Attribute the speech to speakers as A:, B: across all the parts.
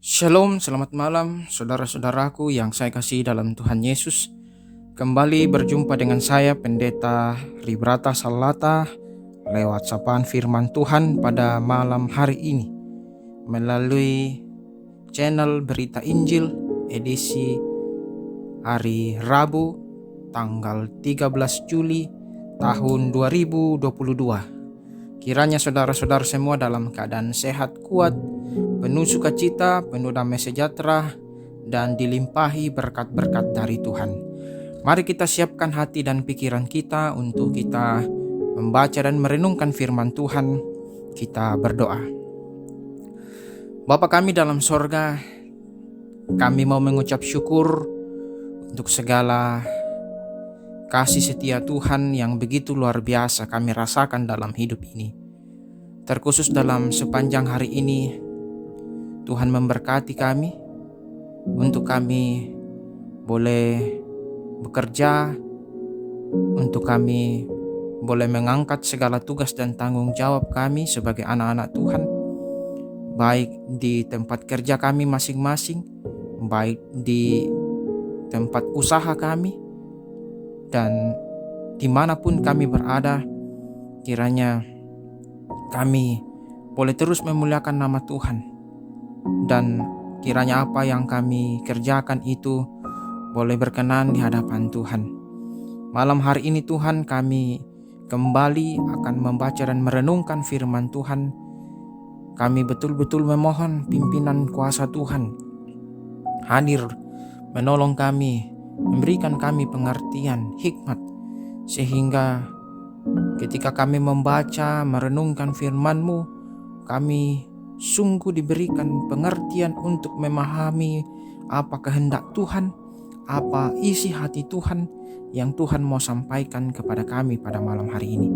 A: Shalom, selamat malam saudara-saudaraku yang saya kasih dalam Tuhan Yesus. Kembali berjumpa dengan saya Pendeta Ribrata Salata lewat sapaan firman Tuhan pada malam hari ini melalui channel Berita Injil edisi hari Rabu tanggal 13 Juli tahun 2022. Kiranya saudara-saudara semua dalam keadaan sehat, kuat, penuh sukacita, penuh damai sejahtera, dan dilimpahi berkat-berkat dari Tuhan. Mari kita siapkan hati dan pikiran kita untuk kita membaca dan merenungkan firman Tuhan. Kita berdoa. Bapa kami dalam sorga, kami mau mengucap syukur untuk segala kasih setia Tuhan yang begitu luar biasa kami rasakan dalam hidup ini. Terkhusus dalam sepanjang hari ini, Tuhan memberkati kami untuk kami boleh bekerja, untuk kami boleh mengangkat segala tugas dan tanggung jawab kami sebagai anak-anak Tuhan, baik di tempat kerja kami masing-masing, baik di tempat usaha kami, dan dimanapun kami berada. Kiranya kami boleh terus memuliakan nama Tuhan, dan kiranya apa yang kami kerjakan itu boleh berkenan di hadapan Tuhan. Malam hari ini Tuhan, kami kembali akan membaca dan merenungkan firman Tuhan. Kami betul-betul memohon pimpinan kuasa Tuhan hadir menolong kami, memberikan kami pengertian, hikmat, sehingga ketika kami membaca, merenungkan firman-Mu, kami sungguh diberikan pengertian untuk memahami apa kehendak Tuhan, apa isi hati Tuhan yang Tuhan mau sampaikan kepada kami pada malam hari ini.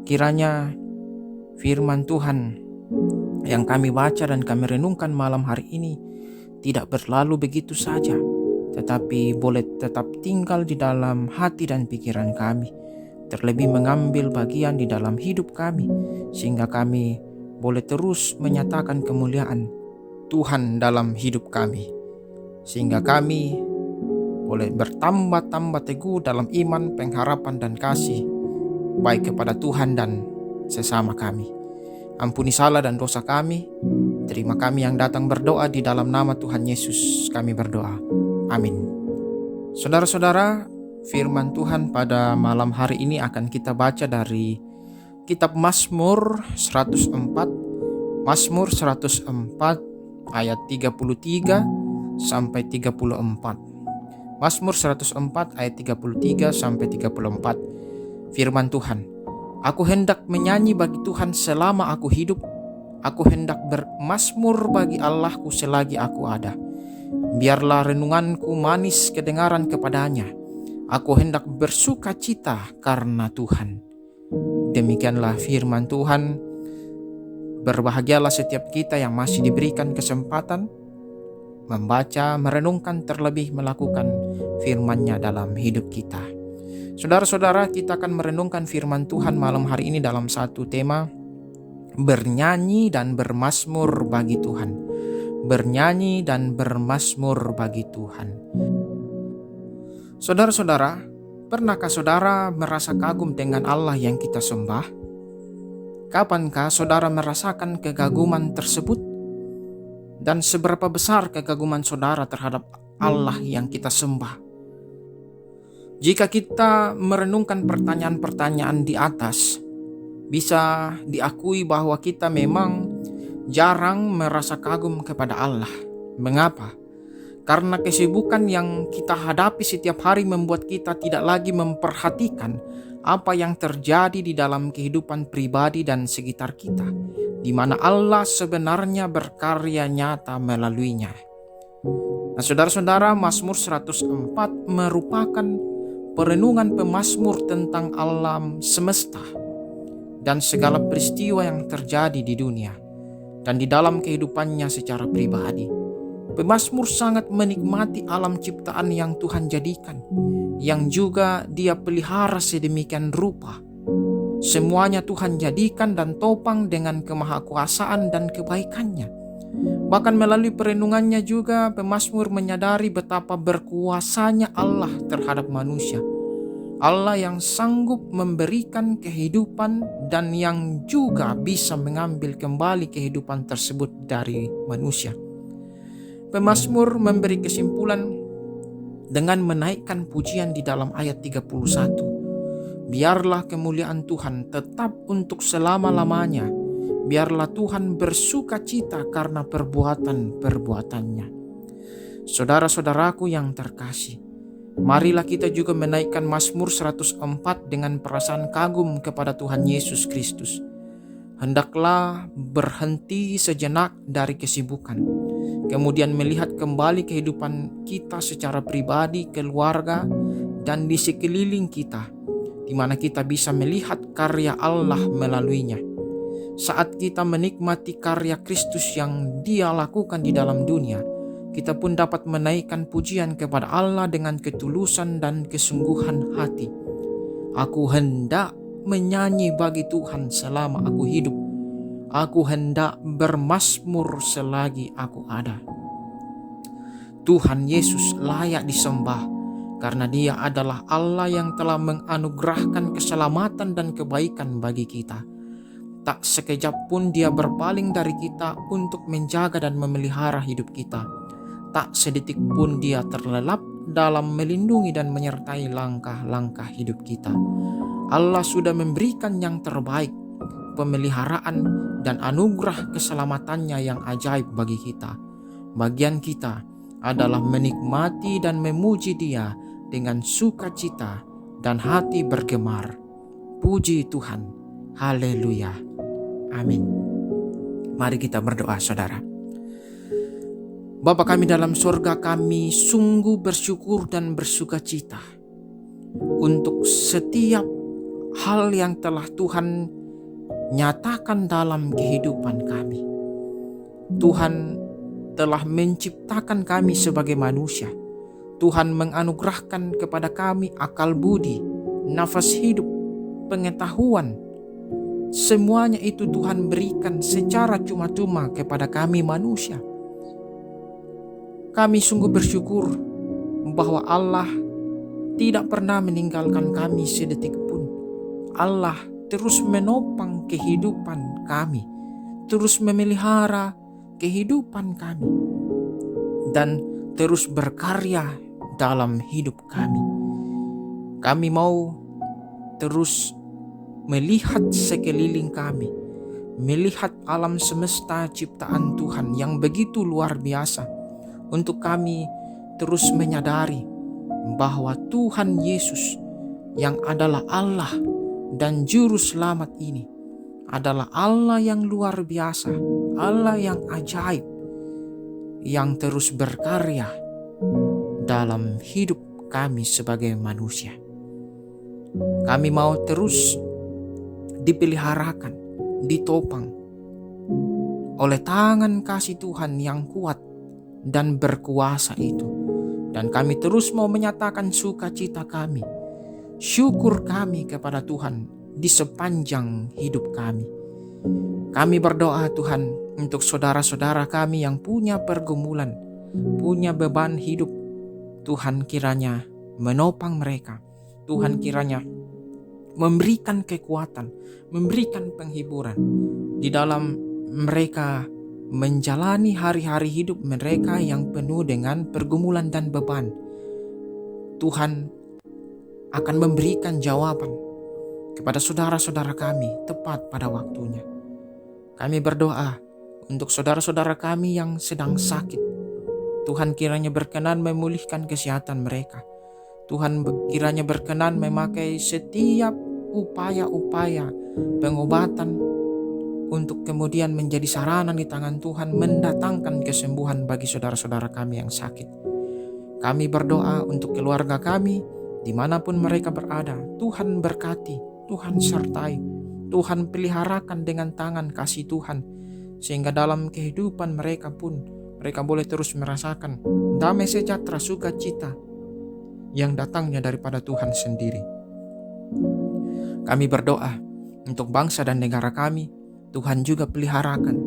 A: Kiranya firman Tuhan yang kami baca dan kami renungkan malam hari ini tidak berlalu begitu saja, tetapi boleh tetap tinggal di dalam hati dan pikiran kami, terlebih mengambil bagian di dalam hidup kami, sehingga kami boleh terus menyatakan kemuliaan Tuhan dalam hidup kami, sehingga kami boleh bertambah-tambah teguh dalam iman, pengharapan, dan kasih baik kepada Tuhan dan sesama kami. Ampuni salah dan dosa kami. Terima kami yang datang berdoa di dalam nama Tuhan Yesus kami berdoa. Amin. Saudara-saudara, firman Tuhan pada malam hari ini akan kita baca dari kitab Mazmur 104. Mazmur 104 ayat 33 sampai 34. Mazmur 104 ayat 33 sampai 34. Firman Tuhan, aku hendak menyanyi bagi Tuhan selama aku hidup. Aku hendak bermazmur bagi Allahku selagi aku ada. Biarlah renunganku manis kedengaran kepadanya. Aku hendak bersuka cita karena Tuhan. Demikianlah firman Tuhan. Berbahagialah setiap kita yang masih diberikan kesempatan membaca, merenungkan, terlebih melakukan firman-Nya dalam hidup kita. Saudara-saudara, kita akan merenungkan firman Tuhan malam hari ini dalam satu tema, bernyanyi dan bermazmur bagi Tuhan. Bernyanyi dan bermazmur bagi Tuhan. Saudara-saudara, pernahkah saudara merasa kagum dengan Allah yang kita sembah? Kapankah saudara merasakan kegaguman tersebut? Dan seberapa besar kegaguman saudara terhadap Allah yang kita sembah? Jika kita merenungkan pertanyaan-pertanyaan di atas, bisa diakui bahwa kita memang jarang merasa kagum kepada Allah. Mengapa? Karena kesibukan yang kita hadapi setiap hari membuat kita tidak lagi memperhatikan apa yang terjadi di dalam kehidupan pribadi dan sekitar kita, di mana Allah sebenarnya berkarya nyata melaluinya. Nah, saudara-saudara, Mazmur 104 merupakan perenungan pemazmur tentang alam semesta dan segala peristiwa yang terjadi di dunia dan di dalam kehidupannya secara pribadi. Pemazmur sangat menikmati alam ciptaan yang Tuhan jadikan, yang juga Dia pelihara sedemikian rupa. Semuanya Tuhan jadikan dan topang dengan kemahakuasaan dan kebaikannya. Bahkan melalui perenungannya juga pemazmur menyadari betapa berkuasanya Allah terhadap manusia. Allah yang sanggup memberikan kehidupan dan yang juga bisa mengambil kembali kehidupan tersebut dari manusia. Pemazmur memberi kesimpulan dengan menaikkan pujian di dalam ayat 31. Biarlah kemuliaan Tuhan tetap untuk selama-lamanya. Biarlah Tuhan bersuka cita karena perbuatan-perbuatannya. Saudara-saudaraku yang terkasih, marilah kita juga menaikkan Mazmur 104 dengan perasaan kagum kepada Tuhan Yesus Kristus. Hendaklah berhenti sejenak dari kesibukan, kemudian melihat kembali kehidupan kita secara pribadi, keluarga, dan di sekeliling kita, di mana kita bisa melihat karya Allah melaluinya. Saat kita menikmati karya Kristus yang Dia lakukan di dalam dunia, kita pun dapat menaikkan pujian kepada Allah dengan ketulusan dan kesungguhan hati. Aku hendak menyanyi bagi Tuhan selama aku hidup. Aku hendak bermazmur selagi aku ada. Tuhan Yesus layak disembah karena Dia adalah Allah yang telah menganugerahkan keselamatan dan kebaikan bagi kita. Tak sekejap pun Dia berpaling dari kita untuk menjaga dan memelihara hidup kita. Tak sedetik pun Dia terlelap dalam melindungi dan menyertai langkah-langkah hidup kita. Allah sudah memberikan yang terbaik, pemeliharaan dan anugerah keselamatannya yang ajaib bagi kita. Bagian kita adalah menikmati dan memuji Dia dengan sukacita dan hati bergemar. Puji Tuhan. Haleluya. Amin. Mari kita berdoa, saudara. Bapa kami dalam surga, kami sungguh bersyukur dan bersukacita untuk setiap hal yang telah Tuhan nyatakan dalam kehidupan kami. Tuhan telah menciptakan kami sebagai manusia. Tuhan menganugerahkan kepada kami akal budi, nafas hidup, pengetahuan. Semuanya itu Tuhan berikan secara cuma-cuma kepada kami manusia. Kami sungguh bersyukur bahwa Allah tidak pernah meninggalkan kami sedetik pun. Allah terus menopang kehidupan kami, terus memelihara kehidupan kami, dan terus berkarya dalam hidup kami. Kami mau terus melihat sekeliling kami, melihat alam semesta ciptaan Tuhan yang begitu luar biasa, untuk kami terus menyadari bahwa Tuhan Yesus yang adalah Allah dan Juru Selamat ini adalah Allah yang luar biasa, Allah yang ajaib, yang terus berkarya dalam hidup kami sebagai manusia. Kami mau terus dipeliharakan, ditopang oleh tangan kasih Tuhan yang kuat dan berkuasa itu. Dan kami terus mau menyatakan sukacita kami, syukur kami kepada Tuhan di sepanjang hidup kami. Kami berdoa Tuhan untuk saudara-saudara kami yang punya pergumulan, punya beban hidup. Tuhan kiranya menopang mereka. Tuhan kiranya memberikan kekuatan, memberikan penghiburan di dalam mereka menjalani hari-hari hidup mereka yang penuh dengan pergumulan dan beban. Tuhan akan memberikan jawaban kepada saudara-saudara kami tepat pada waktunya. Kami berdoa untuk saudara-saudara kami yang sedang sakit. Tuhan kiranya berkenan memulihkan kesehatan mereka. Tuhan kiranya berkenan memakai setiap upaya-upaya pengobatan untuk kemudian menjadi sarana di tangan Tuhan mendatangkan kesembuhan bagi saudara-saudara kami yang sakit. Kami berdoa untuk keluarga kami dimanapun mereka berada. Tuhan berkati, Tuhan sertai, Tuhan peliharakan dengan tangan kasih Tuhan, sehingga dalam kehidupan mereka pun Mereka boleh terus merasakan damai sejahtera sukacita yang datangnya daripada Tuhan sendiri. Kami berdoa untuk bangsa dan negara kami, Tuhan juga peliharakan.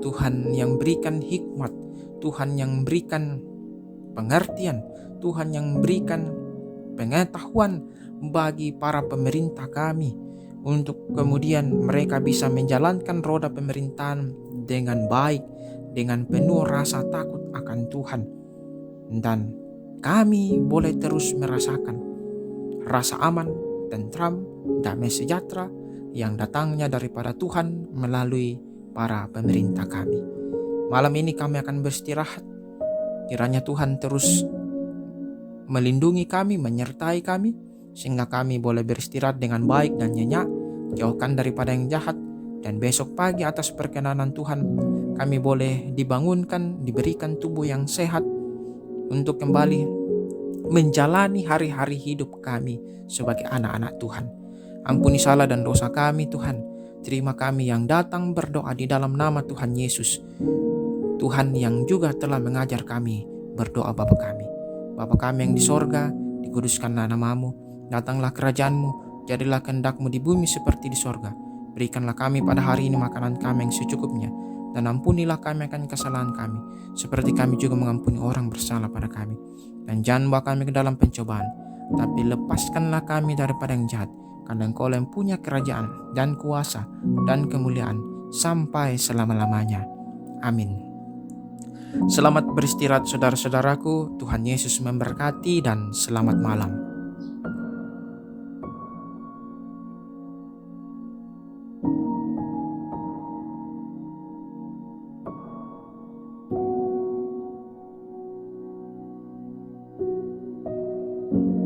A: Tuhan yang berikan hikmat, Tuhan yang berikan pengertian, Tuhan yang berikan pengetahuan bagi para pemerintah kami, untuk kemudian mereka bisa menjalankan roda pemerintahan dengan baik, dengan penuh rasa takut akan Tuhan. Dan kami boleh terus merasakan rasa aman, tentram, damai sejahtera yang datangnya daripada Tuhan melalui para pemerintah kami. Malam ini kami akan beristirahat. Kiranya Tuhan terus melindungi kami, menyertai kami, sehingga kami boleh beristirahat dengan baik dan nyenyak, jauhkan daripada yang jahat. Dan besok pagi atas perkenanan Tuhan, kami boleh dibangunkan, diberikan tubuh yang sehat untuk kembali menjalani hari-hari hidup kami sebagai anak-anak Tuhan. Ampuni salah dan dosa kami Tuhan. Terima kami yang datang berdoa di dalam nama Tuhan Yesus. Tuhan yang juga telah mengajar kami berdoa Bapa kami. Bapa kami yang di sorga, dikuduskanlah namamu, datanglah kerajaanmu, jadilah kehendakmu di bumi seperti di sorga. Berikanlah kami pada hari ini makanan kami yang secukupnya, dan ampunilah kami akan kesalahan kami, seperti kami juga mengampuni orang bersalah pada kami. Dan jangan bawa kami ke dalam pencobaan, tapi lepaskanlah kami daripada yang jahat, karena Engkau yang punya kerajaan dan kuasa dan kemuliaan sampai selama-lamanya. Amin. Selamat beristirahat saudara-saudaraku, Tuhan Yesus memberkati dan selamat malam.